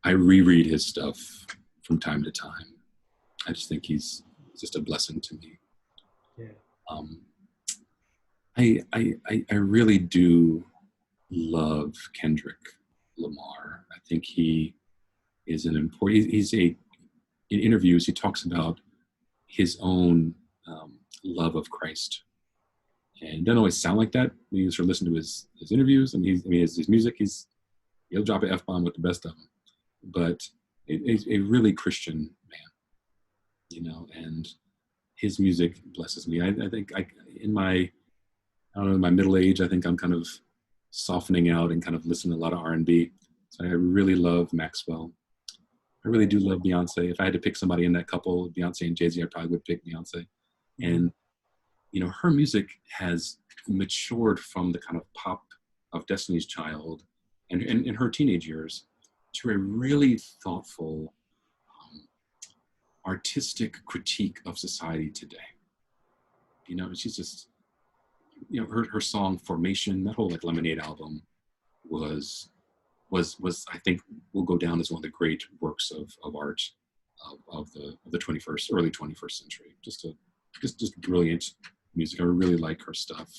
I reread his stuff from time to time. I just think he's just a blessing to me. Yeah. I really do love Kendrick Lamar. I think he is an important, in interviews, he talks about his own love of Christ. And it doesn't always sound like that when you sort of listen to his interviews and his music, he'll drop an F-bomb with the best of them. But a really Christian man, and his music blesses me. I think in my middle age, I think I'm kind of softening out and kind of listening to a lot of R&B. So I really love Maxwell. I really do love Beyonce. If I had to pick somebody in that couple, Beyonce and Jay-Z, I probably would pick Beyonce. And, her music has matured from the kind of pop of Destiny's Child and in her teenage years to a really thoughtful, artistic critique of society today. She's just, her song Formation, that whole Lemonade album was I think will go down as one of the great works of art of the 21st, early 21st century. Just brilliant music. I really like her stuff.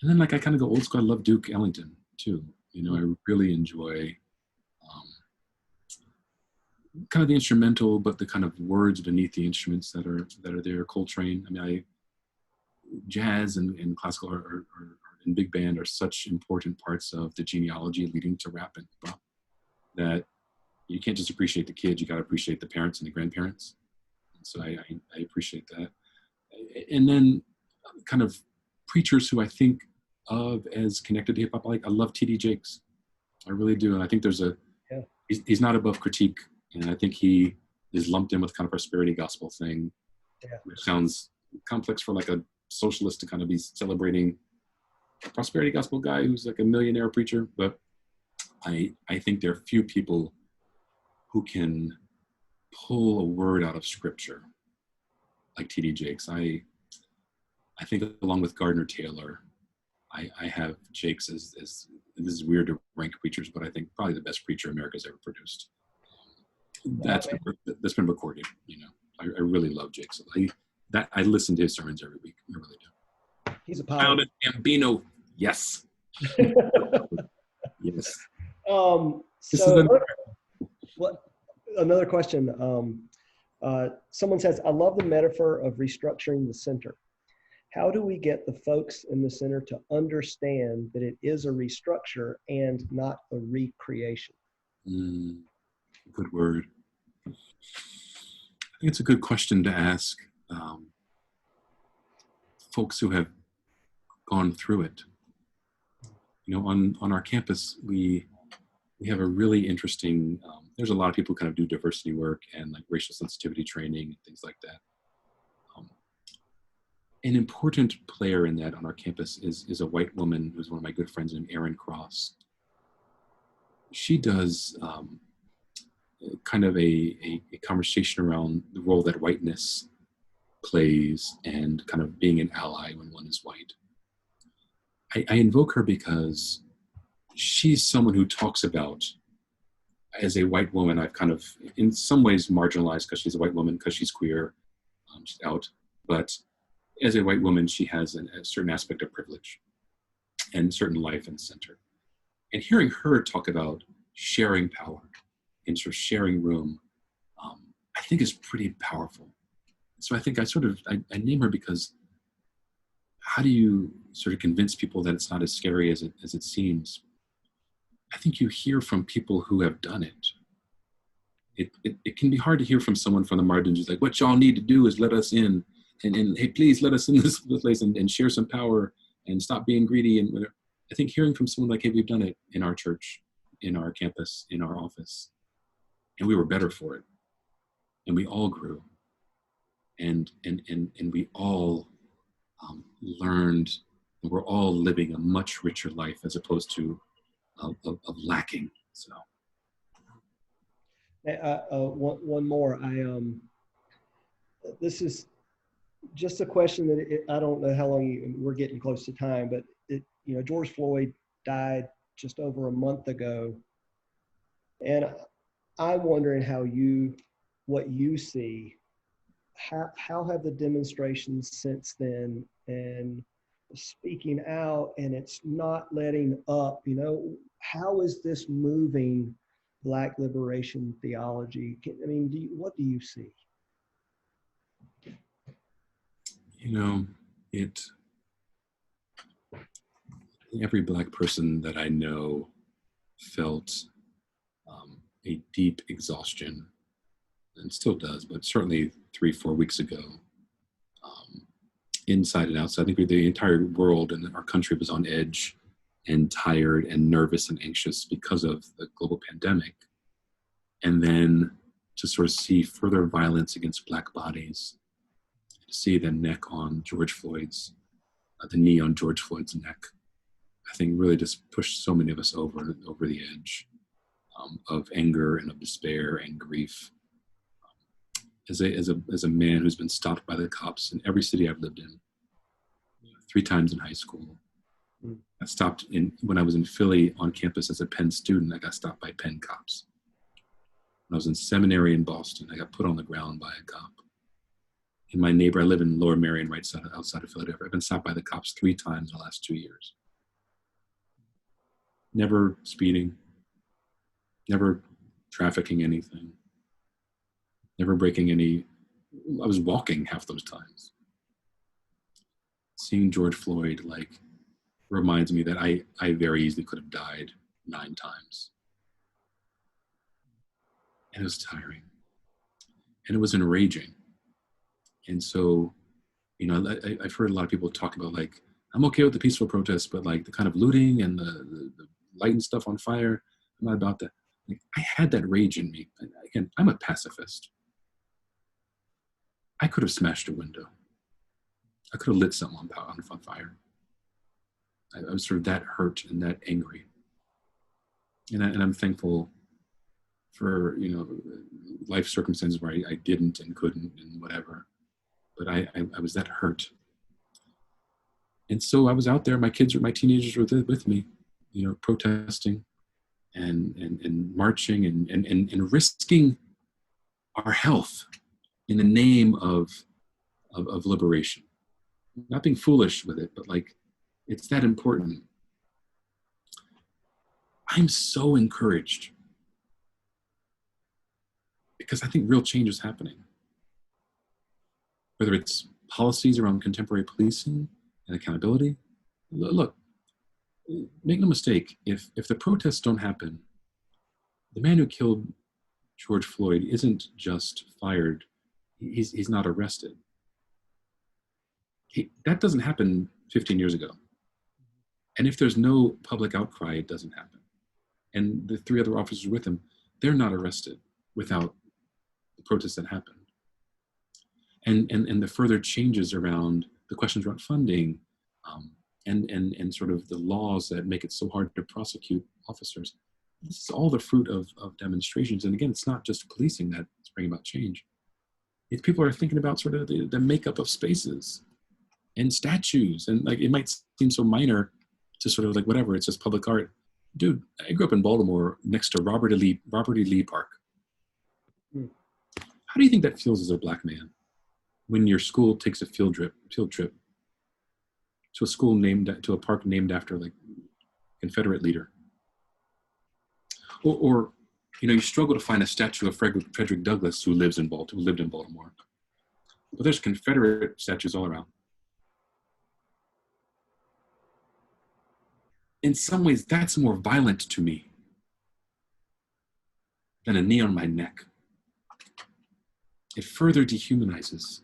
And then I kind of go old school. I love Duke Ellington too. I really enjoy kind of the instrumental, but the kind of words beneath the instruments that are there. Coltrane. Jazz and classical and big band are such important parts of the genealogy leading to rap and hip hop that you can't just appreciate the kids, you got to appreciate the parents and the grandparents. And so I appreciate that. And then kind of preachers who I think of as connected to hip hop, I love T.D. Jakes. I really do. And I think he's not above critique. And I think he is lumped in with kind of prosperity gospel thing, which sounds complex for a socialist to kind of be celebrating a prosperity gospel guy who's a millionaire preacher. But I think there are few people who can pull a word out of scripture like T.D. Jakes. I think along with Gardner Taylor, I have Jakes as this is weird to rank preachers, but I think probably the best preacher America's ever produced. That's been recorded. I really love Jakes. I listen to his sermons every week. I really do. He's a power. Gambino. Yes. Yes. Another question. Someone says, I love the metaphor of restructuring the center. How do we get the folks in the center to understand that it is a restructure and not a recreation? Good word. I think it's a good question to ask folks who have gone through it. On our campus, we have a really interesting, there's a lot of people who kind of do diversity work and racial sensitivity training and things like that. An important player in that on our campus is a white woman who's one of my good friends named Erin Cross. She does kind of a conversation around the role that whiteness plays and kind of being an ally when one is white. I invoke her because she's someone who talks about, as a white woman, I've kind of in some ways marginalized because she's a white woman, because she's queer, she's out, but as a white woman, she has a certain aspect of privilege and certain life and center. And hearing her talk about sharing power and sort of sharing room, I think is pretty powerful. So I think I name her because how do you sort of convince people that it's not as scary as it seems? I think you hear from people who have done it. It can be hard to hear from someone from the margins who's like, what y'all need to do is let us in, and hey, please let us in this place and share some power and stop being greedy and whatever. I think hearing from someone like, hey, we've done it in our church, in our campus, in our office, and we were better for it, and we all grew, and we all learned, and we're all living a much richer life as opposed to of lacking. So. One more. This is just a question that I don't know how long we're getting close to time, but George Floyd died just over a month ago, and I'm wondering what you see. How have the demonstrations since then and speaking out, and it's not letting up? How is this moving Black liberation theology? What do you see? Every Black person that I know felt a deep exhaustion, and still does, but certainly 3-4 weeks ago, inside and outside. I think the entire world and our country was on edge and tired and nervous and anxious because of the global pandemic. And then to sort of see further violence against Black bodies, to see the neck on George Floyd's, the knee on George Floyd's neck, I think really just pushed so many of us over the edge of anger and of despair and grief. As a man who's been stopped by the cops in every city I've lived in, 3 times in high school. I stopped when I was in Philly on campus as a Penn student, I got stopped by Penn cops. When I was in seminary in Boston, I got put on the ground by a cop. And my neighbor, I live in Lower Merion, right outside of Philadelphia. I've been stopped by the cops 3 times in the last 2 years. Never speeding, never trafficking anything, never breaking any. I was walking half those times. Seeing George Floyd reminds me that I very easily could have died 9 times. And it was tiring. And it was enraging. And so, I've heard a lot of people talk about I'm okay with the peaceful protests, but the kind of looting and the lighting stuff on fire, I'm not about that. I had that rage in me. Again, I'm a pacifist. I could have smashed a window. I could have lit something on fire. I was sort of that hurt and that angry. And I'm thankful for, life circumstances where I didn't and couldn't and whatever. But I was that hurt. And so I was out there, my teenagers were with me, protesting and marching and risking our health in the name of liberation. Not being foolish with it, but it's that important. I'm so encouraged because I think real change is happening. Whether it's policies around contemporary policing and accountability. Look, make no mistake, if the protests don't happen, the man who killed George Floyd isn't just fired, he's not arrested. That doesn't happen 15 years ago. And if there's no public outcry, it doesn't happen. And the 3 other officers with him, they're not arrested without the protests that happened. And the further changes around the questions around funding and sort of the laws that make it so hard to prosecute officers. This is all the fruit of demonstrations. And again, it's not just policing that's bringing about change. If people are thinking about sort of the makeup of spaces and statues, and it might seem so minor to sort of whatever, it's just public art. Dude, I grew up in Baltimore next to Robert E. Lee Park. How do you think that feels as a Black man when your school takes a field trip to a school to a park named after Confederate leader? Or you struggle to find a statue of Frederick Douglass who lived in Baltimore. But there's Confederate statues all around. in some ways, that's more violent to me than a knee on my neck. It further dehumanizes.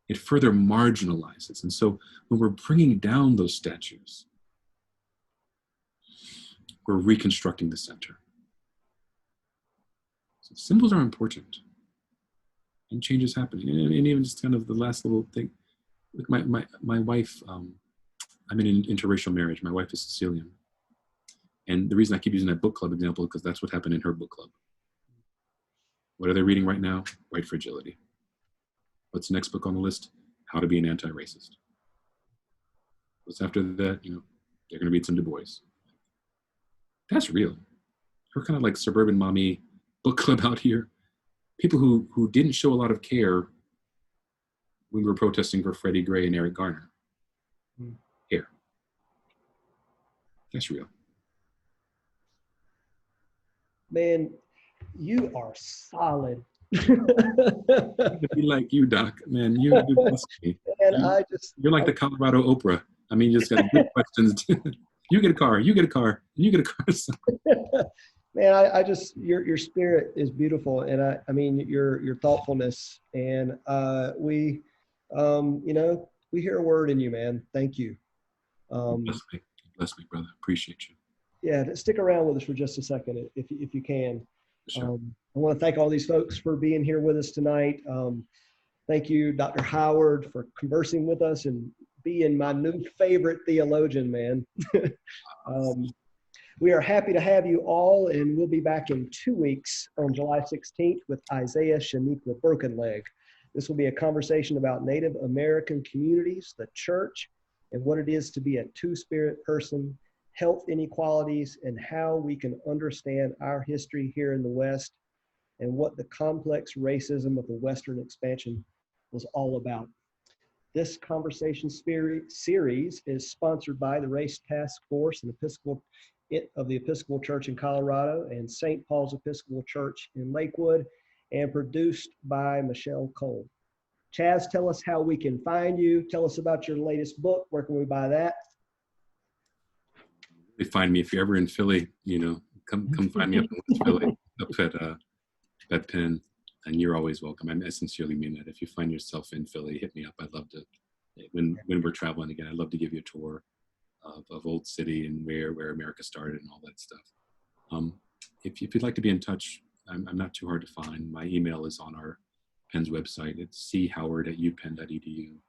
It further marginalizes. And so when we're bringing down those statues, we're reconstructing the center. So symbols are important. And change is happening. And even just kind of the last little thing, like my wife, I'm in an interracial marriage. My wife is Sicilian. And the reason I keep using that book club example is because that's what happened in her book club. What are they reading right now? White Fragility. What's the next book on the list? How to be an Anti-Racist. What's after that? You know, they're going to read some Du Bois. That's real. Her kind of like suburban mommy book club out here. People who didn't show a lot of care when we were protesting for Freddie Gray and Eric Garner. Here. That's real. Man, you are solid. To be like you, Doc. Man, you bless me. And You're like the Colorado Oprah. I mean, you just got good questions. You get a car, you get a car, and you get a car. Man, I just your spirit is beautiful, and I mean your thoughtfulness, and we hear a word in you, man. Thank you. Bless me, brother. Appreciate you. Yeah, stick around with us for just a second if you can. Sure. I want to thank all these folks for being here with us tonight. Thank you, Dr. Howard, for conversing with us and being my new favorite theologian, man. We are happy to have you all, and we'll be back in 2 weeks on July 16th with Isaiah Shaniqua Brokenleg. This will be a conversation about Native American communities, the church, and what it is to be a two-spirit person, health inequalities, and how we can understand our history here in the West and what the complex racism of the Western expansion was all about. This conversation series is sponsored by the Race Task Force and of the Episcopal Church in Colorado and St. Paul's Episcopal Church in Lakewood, and produced by Michelle Cole. Chaz, tell us how we can find you. Tell us about your latest book. Where can we buy that? Find me if you're ever in Philly. Come find me up in West Philly, up at Penn, and you're always welcome. I sincerely mean that. If you find yourself in Philly, hit me up. I'd love to. When we're traveling again, I'd love to give you a tour of Old City and where America started and all that stuff. If you'd like to be in touch, I'm not too hard to find. My email is on our Penn's website. It's choward@upenn.edu.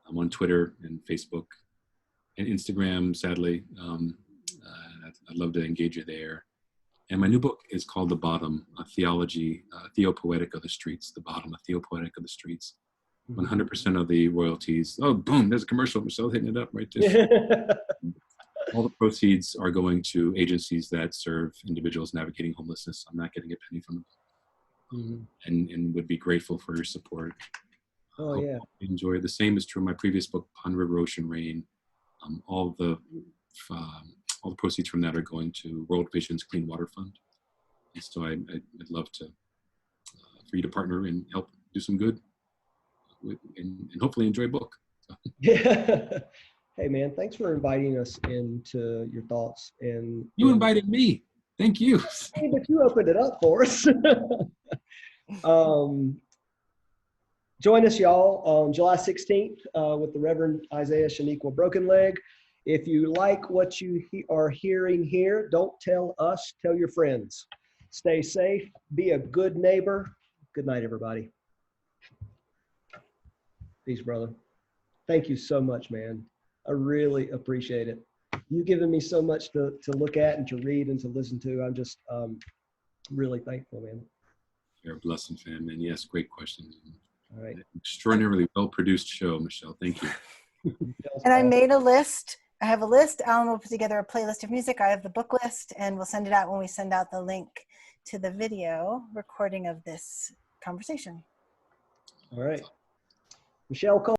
I'm on Twitter and Facebook and Instagram, sadly. I'd love to engage you there. And my new book is called The Bottom, a Theology, Theopoetic of the Streets. The Bottom, a Theopoetic of the Streets. 100% of the royalties. Oh, boom, there's a commercial. Michelle's hitting it up right there. All the proceeds are going to agencies that serve individuals navigating homelessness. I'm not getting a penny from them. And would be grateful for your support. Oh, yeah. Enjoy. The same is true of my previous book, Pond River Ocean Rain. All the proceeds from that are going to World Vision's Clean Water Fund. And so I'd love to for you to partner and help do some good and hopefully enjoy a book. So. Yeah. Hey, man, thanks for inviting us into your thoughts. And you invited me. Thank you. Hey, but you opened it up for us. Join us, y'all, on July 16th with the Reverend Isaiah Shaniqua Brokenleg. If you like what you are hearing here, don't tell us, tell your friends. Stay safe, be a good neighbor. Good night, everybody. Peace, brother. Thank you so much, man. I really appreciate it. You've given me so much to look at and to read and to listen to. I'm just really thankful, man. You're a blessing, fam. And yes, great questions. All right. Extraordinarily well-produced show, Michelle. Thank you. And I made a list. I have a list. Alan will put together a playlist of music. I have the book list, and we'll send it out when we send out the link to the video recording of this conversation. All right. Michelle Cole.